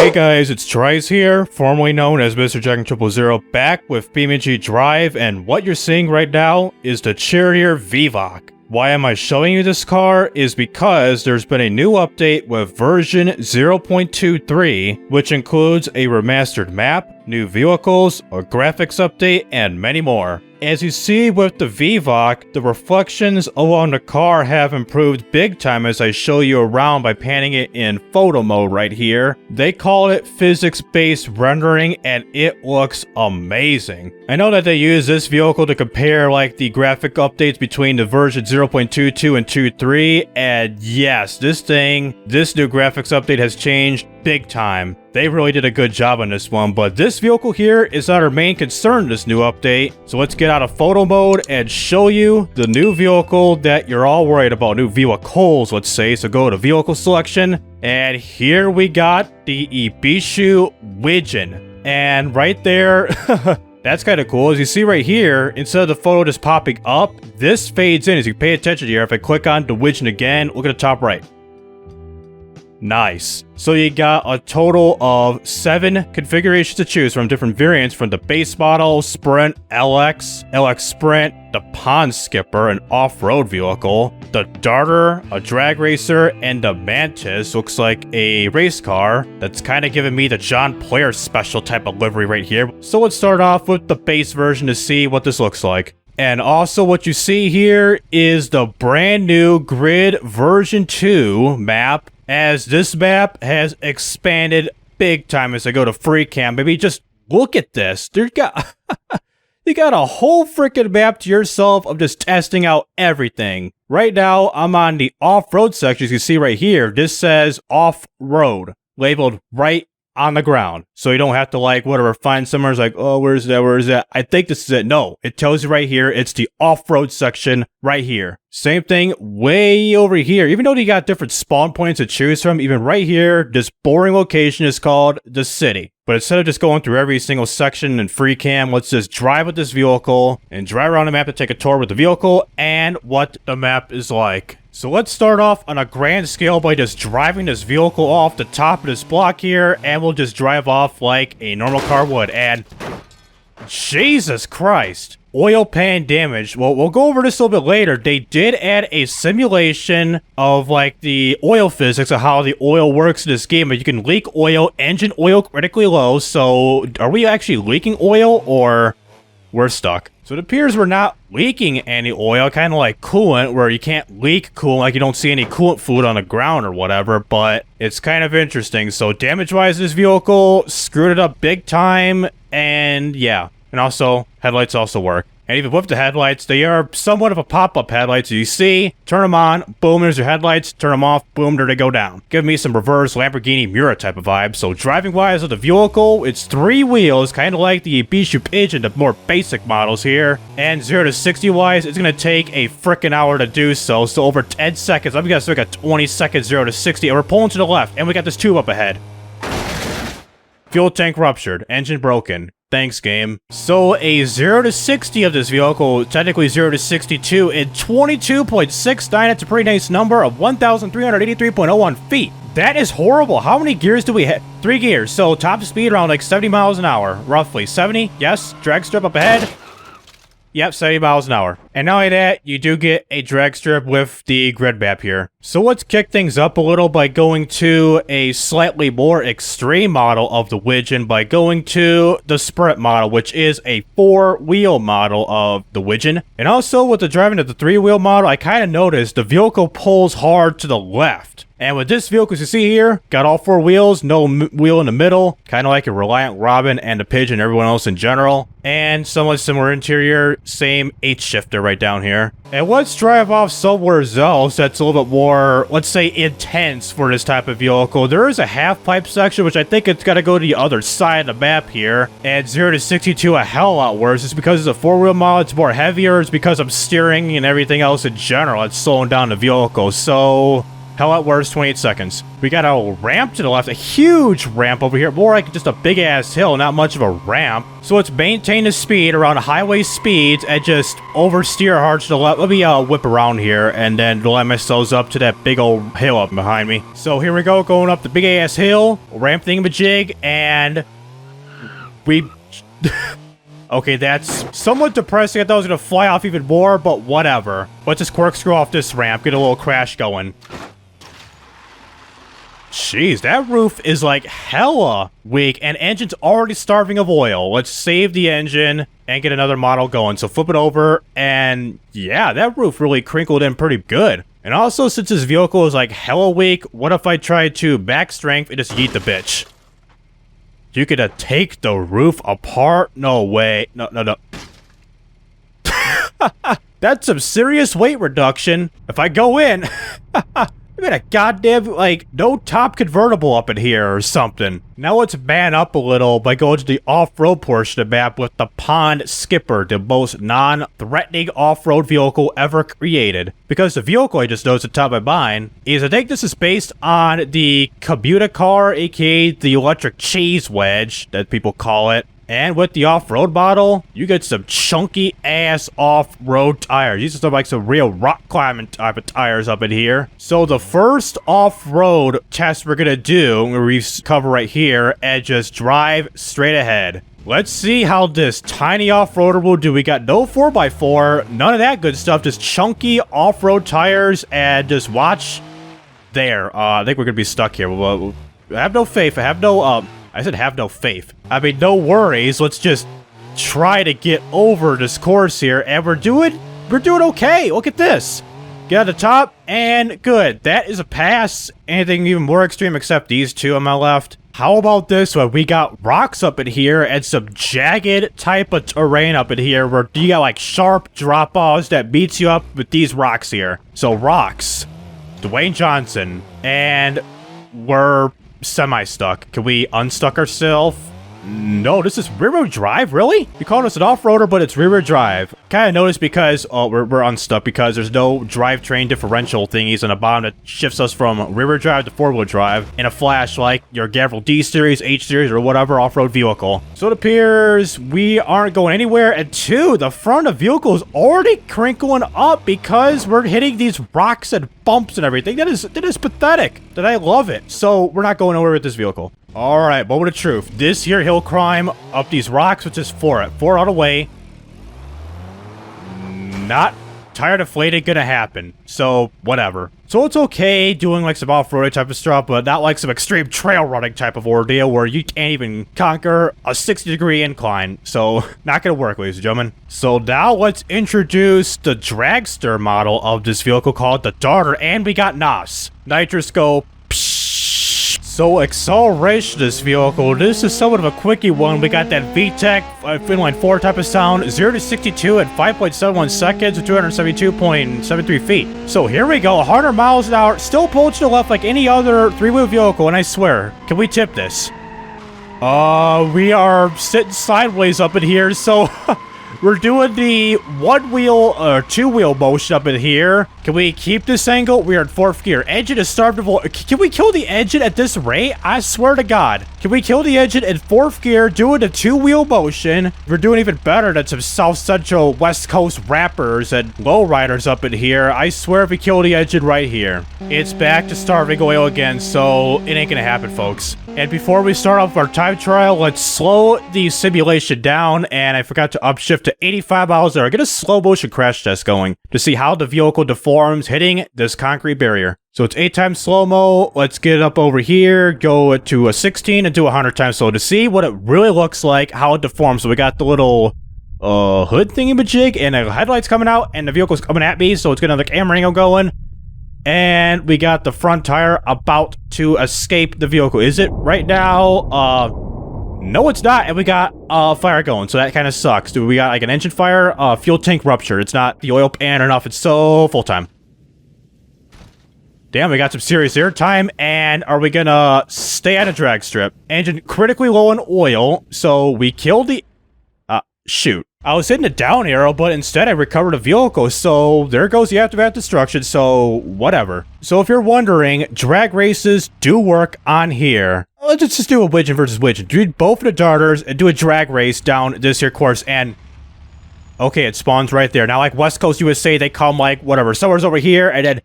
Hey guys, it's TRIZE here, formerly known as Mr. Jack 000, back with BeamNG.drive, and what you're seeing right now is the Charrier VVOC. Why am I showing you this car is because there's been a new update with version 0.23, which includes a remastered map, new vehicles, a graphics update, and many more. As you see with the VVOC, the reflections along the car have improved big time as I show you around by panning it in photo mode right here. They call it physics-based rendering and it looks amazing. I know that they use this vehicle to compare like the graphic updates between the version 0.22 and 2.3, and yes, this new graphics update has changed big time. They really did a good job on this one, but this vehicle here is not our main concern in this new update. So let's get out of photo mode and show you the new vehicle that you're all worried about. New vehicles, let's say. So go to vehicle selection, and here we got the Ibishu Wigeon. And right there, that's kind of cool. As you see right here, instead of the photo just popping up, this fades in. As you pay attention here, if I click on the Wigeon again, look at the top right. Nice. So you got a total of 7 configurations to choose from, different variants from the base model, Sprint, LX, LX Sprint, the Pond Skipper, an off-road vehicle, the Darter, a drag racer, and the Mantis, looks like a race car. That's kind of giving me the John Player special type of livery right here. So let's start off with the base version to see what this looks like. And also what you see here is the brand new Grid version 2 map, as this map has expanded big time as I go to free cam. Maybe just look at this. You got a whole freaking map to yourself of just testing out everything. Right now, I'm on the off-road section. As you can see right here, this says off-road, labeled right on the ground. So you don't have to like whatever find somewhere. It's like, oh, where's that? I think this is it. No, it tells you right here. It's the off-road section right here. Same thing way over here. Even though you got different spawn points to choose from, even right here, this boring location is called the city. But instead of just going through every single section in free cam, let's just drive with this vehicle and drive around the map to take a tour with the vehicle and what the map is like. So let's start off on a grand scale by just driving this vehicle off the top of this block here, and we'll just drive off like a normal car would. And Jesus Christ, oil pan damage. Well, we'll go over this a little bit later. They did add a simulation of like the oil physics of how the oil works in this game. But you can leak oil, engine oil critically low. So are we actually leaking oil, or we're stuck? So it appears we're not leaking any oil, kind of like coolant, where you can't leak coolant, like you don't see any coolant fluid on the ground or whatever, but it's kind of interesting. So damage-wise, this vehicle screwed it up big time, and yeah. And also, headlights also work. And even with the headlights, they are somewhat of a pop-up headlights. You see, turn them on, boom, there's your headlights, turn them off, boom, there they go down. Give me some reverse Lamborghini Miura type of vibe. So driving-wise of the vehicle, it's 3 wheels, kind of like the Ibishu Pigeon, the more basic models here. And 0 to 60-wise, it's going to take a frickin' hour to do so. So over 10 seconds, I'm going to got 20 seconds 0 to 60, and we're pulling to the left, and we got this tube up ahead. Fuel tank ruptured, engine broken. Thanks, game. So a 0 to 60 of this vehicle, technically 0 to 62 in 22.69. That's a pretty nice number of 1,383.01 feet. That is horrible. How many gears do we have? 3 gears. So top speed around like 70 miles an hour, roughly. 70, yes. Drag strip up ahead. Yep, 70 miles an hour. And not only that, you do get a drag strip with the grid map here. So let's kick things up a little by going to a slightly more extreme model of the Wigeon by going to the Sprint model, which is a 4-wheel model of the Wigeon. And also with the driving of the 3-wheel model, I kind of noticed the vehicle pulls hard to the left. And with this vehicle, as you see here, got all 4 wheels, no wheel in the middle, kind of like a Reliant Robin and the Pigeon, everyone else in general. And somewhat similar interior, same H-shifter right down here. And let's drive off somewhere else that's a little bit more, let's say, intense for this type of vehicle. There is a half-pipe section, which I think it's got to go to the other side of the map here. And 0 to 62 a hell lot worse. It's because it's a 4-wheel model, it's more heavier. It's because I'm steering and everything else in general. It's slowing down the vehicle. So Hell at worst, 28 seconds. We got a ramp to the left, a huge ramp over here, more like just a big-ass hill, not much of a ramp. So let's maintain the speed around highway speeds and just oversteer hard to the left. Let me whip around here and then line myself up to that big old hill up behind me. So here we go, going up the big-ass hill, ramp thingamajig, and we... Okay, that's somewhat depressing. I thought I was going to fly off even more, but whatever. Let's just corkscrew off this ramp, get a little crash going. Jeez, that roof is like hella weak, and engine's already starving of oil. Let's save the engine and get another model going. So flip it over, and yeah, that roof really crinkled in pretty good. And also, since this vehicle is like hella weak, what if I tried to back strength and just yeet the bitch? You could take the roof apart? No way. No. That's some serious weight reduction. If I go in, I got a goddamn, like, no top convertible up in here or something. Now let's man up a little by going to the off-road portion of the map with the Pond Skipper, the most non-threatening off-road vehicle ever created. Because the vehicle I just noticed at the top of my mind is, I think this is based on the commuter car, aka the electric cheese wedge, that people call it. And with the off-road model, you get some chunky-ass off-road tires. These are like some real rock climbing type of tires up in here. So the first off-road test we're gonna do, we cover right here, and just drive straight ahead. Let's see how this tiny off-roader will do. We got no 4x4, none of that good stuff, just chunky off-road tires, and just watch there. I think we're gonna be stuck here. I have no faith. I have no, I said have no faith. I mean, no worries. Let's just try to get over this course here, and we're doing okay. Look at this. Get to the top, and good. That is a pass. Anything even more extreme except these two on my left. How about this one? We got rocks up in here and some jagged type of terrain up in here where you got like sharp drop-offs that beats you up with these rocks here. So rocks, Dwayne Johnson, and we're semi-stuck. Can we unstuck ourselves? No, this is rear-wheel drive, really? You called us an off-roader, but it's rear-wheel drive. Kind of noticed because, oh, we're unstuck because there's no drivetrain differential thingies on the bottom that shifts us from rear-wheel drive to four-wheel drive in a flash like your Geforce D-Series, H-Series, or whatever off-road vehicle. So it appears we aren't going anywhere, and two, the front of the vehicle is already crinkling up because we're hitting these rocks and bumps and everything. That is pathetic. That I love it. So we're not going nowhere with this vehicle. Alright, moment of truth. This here hill climb up these rocks, which is 4 out of the way. Not tire deflated gonna happen. So, whatever. So it's okay doing like some off-roading type of stuff, but not like some extreme trail running type of ordeal where you can't even conquer a 60-degree incline. So, not gonna work, ladies and gentlemen. So now let's introduce the dragster model of this vehicle called the Darter, and we got NOS. Nitroscope. So acceleration of this vehicle, this is somewhat of a quickie one. We got that VTEC inline 4 type of sound, 0 to 62 at 5.71 seconds with 272.73 feet. So here we go, 100 miles an hour, still pulling to the left like any other three-wheel vehicle, and I swear, can we tip this? We are sitting sideways up in here, so we're doing the one-wheel or two-wheel motion up in here. Can we keep this angle? We are in 4th gear. Engine is starved of oil. Can we kill the engine at this rate? I swear to God. Can we kill the engine in 4th gear doing the two-wheel motion? We're doing even better than some South Central West Coast rappers and lowriders up in here. I swear if we kill the engine right here, it's back to starving oil again, so it ain't gonna happen, folks. And before we start off our time trial, let's slow the simulation down, and I forgot to upshift to 85 miles an hour. Get a slow motion crash test going to see how the vehicle deforms hitting this concrete barrier. So it's 8 times slow-mo. Let's get it up over here, go to a 16 and do 100 times slow to see what it really looks like, how it deforms. So we got the little hood thingy-majig and the headlights coming out, and the vehicle's coming at me, so it's gonna have the camera angle going. And we got the front tire about to escape the vehicle. Is it right now? No, it's not. And we got fire going, so that kind of sucks. We got like an engine fire, fuel tank rupture. It's not the oil pan enough. It's so full time. Damn, we got some serious air time. And are we gonna stay on a drag strip? Engine critically low in oil, so we killed the shoot. I was hitting the down arrow, but instead I recovered a vehicle, so there goes the aftermath destruction, so whatever. So if you're wondering, drag races do work on here. Let's just do a Wigeon versus Wigeon. Do both of the darters and do a drag race down this here course, and okay, it spawns right there. Now, like West Coast USA, they come like, whatever, somewhere's over here, and then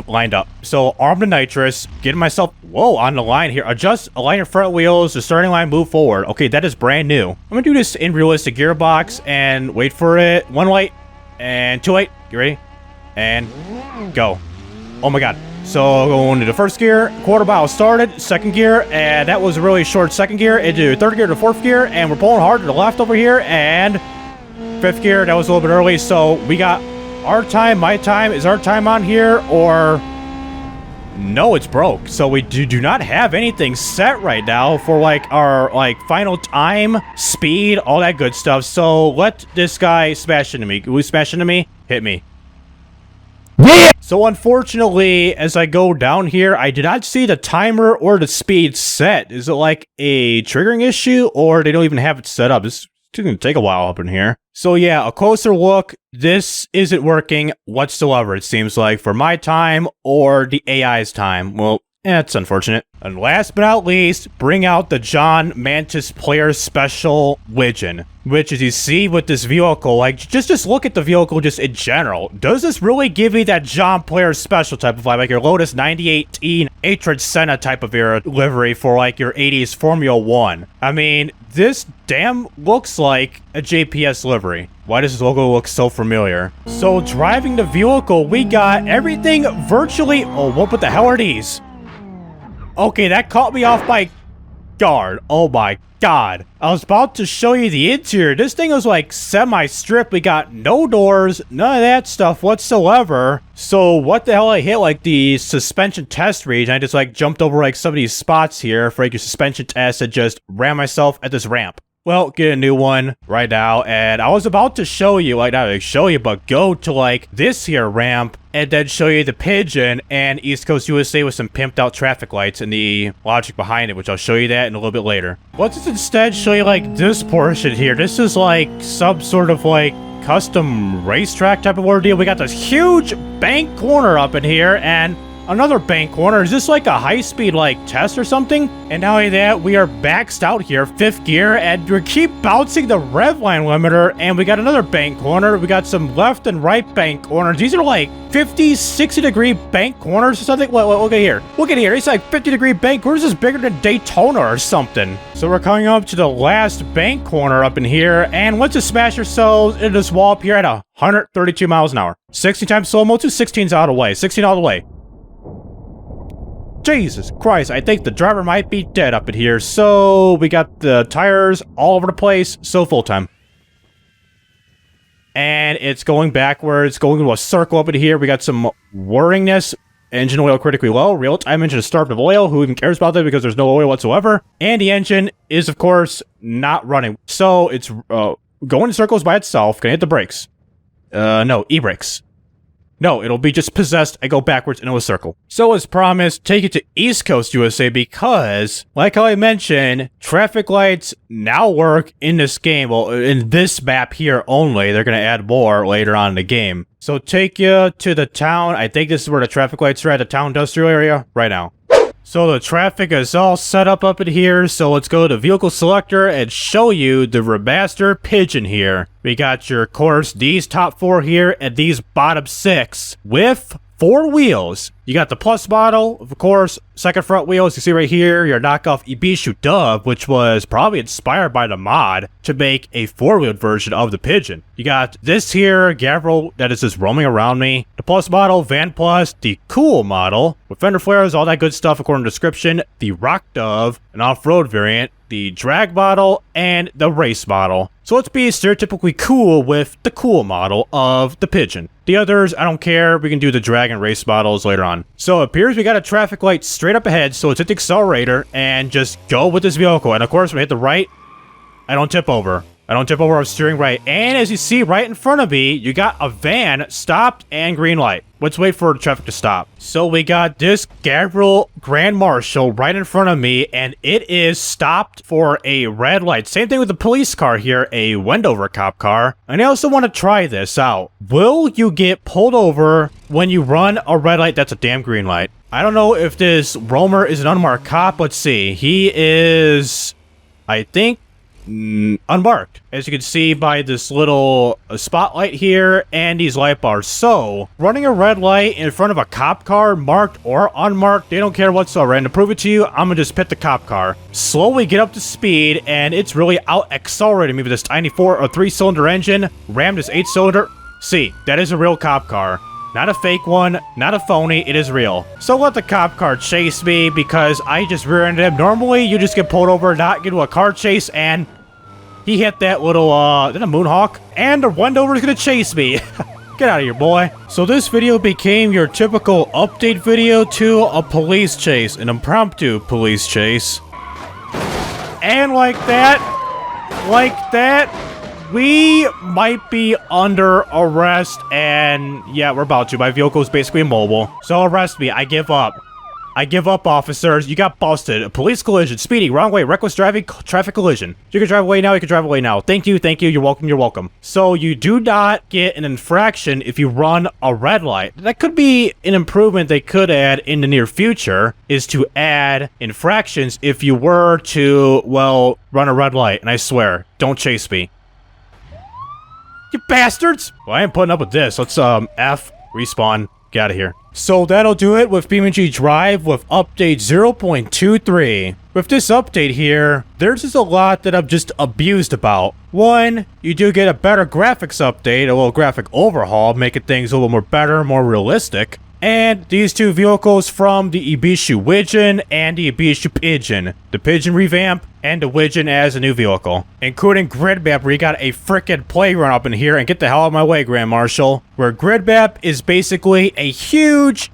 lined up. So, arm to nitrous, getting myself, whoa, on the line here. Adjust, align your front wheels, the starting line, move forward. Okay, that is brand new. I'm gonna do this in realistic gearbox, and wait for it. 1 light, and 2 light. You ready? And go. Oh my god. So going into first gear, quarter mile started, second gear, and that was a really short second gear, into third gear to fourth gear, and we're pulling hard to the left over here, and fifth gear, that was a little bit early, so we got our time, my time. Is our time on here, or no, it's broke. So we do not have anything set right now for like our like final time, speed, all that good stuff. So let this guy smash into me. Will he smash into me? Hit me. Yeah! So unfortunately, as I go down here, I did not see the timer or the speed set. Is it like a triggering issue, or they don't even have it set up? This is going to take a while up in here. So yeah, a closer look. This isn't working whatsoever, it seems like, for my time or the AI's time. Well, it's unfortunate. And last but not least, bring out the John Mantis Player Special Wigeon, which, as you see with this vehicle, like, just look at the vehicle just in general. Does this really give you that John Player Special type of vibe, like your Lotus 9018 Atrid Senna type of era livery for like your 80s Formula 1? I mean, this damn looks like a JPS livery. Why does this logo look so familiar? So driving the vehicle, we got everything virtually... Oh, what the hell are these? Okay, that caught me off my guard. Oh my god. I was about to show you the interior. This thing was like semi-stripped. We got no doors, none of that stuff whatsoever. So what the hell, I hit like the suspension test region. I just like jumped over like some of these spots here for like your suspension test and just ran myself at this ramp. Well, get a new one right now, and I was about to show you, like, not like show you, but go to, like, this here ramp, and then show you the Pigeon and East Coast USA with some pimped out traffic lights and the logic behind it, which I'll show you that in a little bit later. Let's just instead show you, like, this portion here. This is, like, some sort of, like, custom racetrack type of ordeal. We got this huge bank corner up in here, and another bank corner. Is this like a high-speed like test or something? And not only that, we are maxed out here, 5th gear, and we keep bouncing the rev line limiter, and we got another bank corner. We got some left and right bank corners. These are like 50, 60-degree bank corners or something. Look at here. Look at here. It's like 50-degree bank corners. This is bigger than Daytona or something. So we're coming up to the last bank corner up in here, and let's just smash ourselves into this wall up here at 132 miles an hour. 16 times slow-mo, 216's out of the way. 16 out of the way. Jesus Christ, I think the driver might be dead up in here. So we got the tires all over the place. So full time. And it's going backwards, going into a circle up in here. We got some whirringness. Engine oil critically low. Real-time engine is starved of oil. Who even cares about that because there's no oil whatsoever. And the engine is, of course, not running. So it's going in circles by itself. Can I hit the brakes? No, e-brakes. No, it'll be just possessed and go backwards into a circle. So as promised, take it to East Coast USA because, like how I mentioned, traffic lights now work in this game. Well, in this map here only. They're going to add more later on in the game. So take you to the town. I think this is where the traffic lights are at, the town industrial area right now. So the traffic is all set up in here, so let's go to vehicle selector and show you the remaster Pigeon here. We got your, of course, these top 4 here and these bottom 6 with 4 wheels. You got the plus model, of course, second front wheels. You see right here, your knockoff Ibishu Dove, which was probably inspired by the mod to make a 4-wheeled version of the Pigeon. You got this here, Geforce, that is just roaming around me. The plus model, Van Plus, the cool model, with fender flares, all that good stuff according to description. The Rock Dove, an off-road variant, the drag model, and the race model. So let's be stereotypically cool with the cool model of the Pigeon. The others, I don't care. We can do the drag and race models later on. So it appears we got a traffic light straight up ahead, so let's hit the accelerator and just go with this vehicle. And of course, when I hit the right, I don't tip over. I don't jump over, I'm steering right. And as you see right in front of me, you got a van stopped and green light. Let's wait for the traffic to stop. So we got this Gabriel Grand Marshal right in front of me, and it is stopped for a red light. Same thing with the police car here, a Wendover cop car. And I also want to try this out. Will you get pulled over when you run a red light that's a damn green light? I don't know if this roamer is an unmarked cop. Let's see. He is, I think, unmarked, as you can see by this little spotlight here and these light bars. So running a red light in front of a cop car, marked or unmarked, they don't care whatsoever. And to prove it to you, I'm gonna just pit the cop car, slowly get up to speed, and it's really out accelerating me with this tiny 4 or 3-cylinder engine, rammed this 8-cylinder. See, that is a real cop car. Not a fake one, not a phony, it is real. So let the cop car chase me because I just rear-ended him. Normally, you just get pulled over, not get into a car chase, and he hit that little, then a Moonhawk, and the Wendover's gonna chase me. Get out of here, boy. So this video became your typical update video to a police chase, an impromptu police chase. And like that, we might be under arrest, and yeah, we're about to. My vehicle is basically immobile. So arrest me. I give up. I give up, officers. You got busted. A police collision. Speeding. Wrong way. Reckless driving. Traffic collision. You can drive away now. You can drive away now. Thank you. Thank you. You're welcome. You're welcome. So you do not get an infraction if you run a red light. That could be an improvement they could add in the near future, is to add infractions if you were to, well, run a red light. And I swear, don't chase me. You bastards! Well, I ain't putting up with this. Let's, F, respawn, get out of here. So that'll do it with BeamNG.drive with update 0.23. With this update here, there's just a lot that I'm just abused about. One, you do get a better graphics update, a little graphic overhaul, making things a little more better, more realistic. And these two vehicles from the Ibishu Wigeon and the Ibishu Pigeon. The Pigeon revamp and the Wigeon as a new vehicle. Including Gridmap, where you got a frickin' playground up in here, and get the hell out of my way, Grand Marshal. Where Gridmap is basically a huge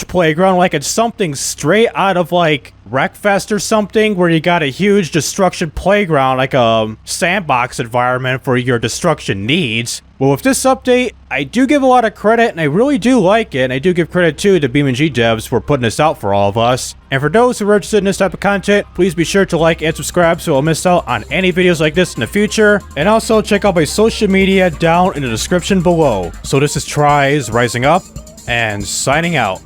playground, like it's something straight out of like Wreckfest or something, where you got a huge destruction playground, like a sandbox environment for your destruction needs. Well, with this update, I do give a lot of credit, and I really do like it, and I do give credit to the BeamNG devs for putting this out for all of us. And for those who are interested in this type of content, please be sure to like and subscribe so you'll miss out on any videos like this in the future. And also check out my social media down in the description below. So this is TRIZE rising up and signing out.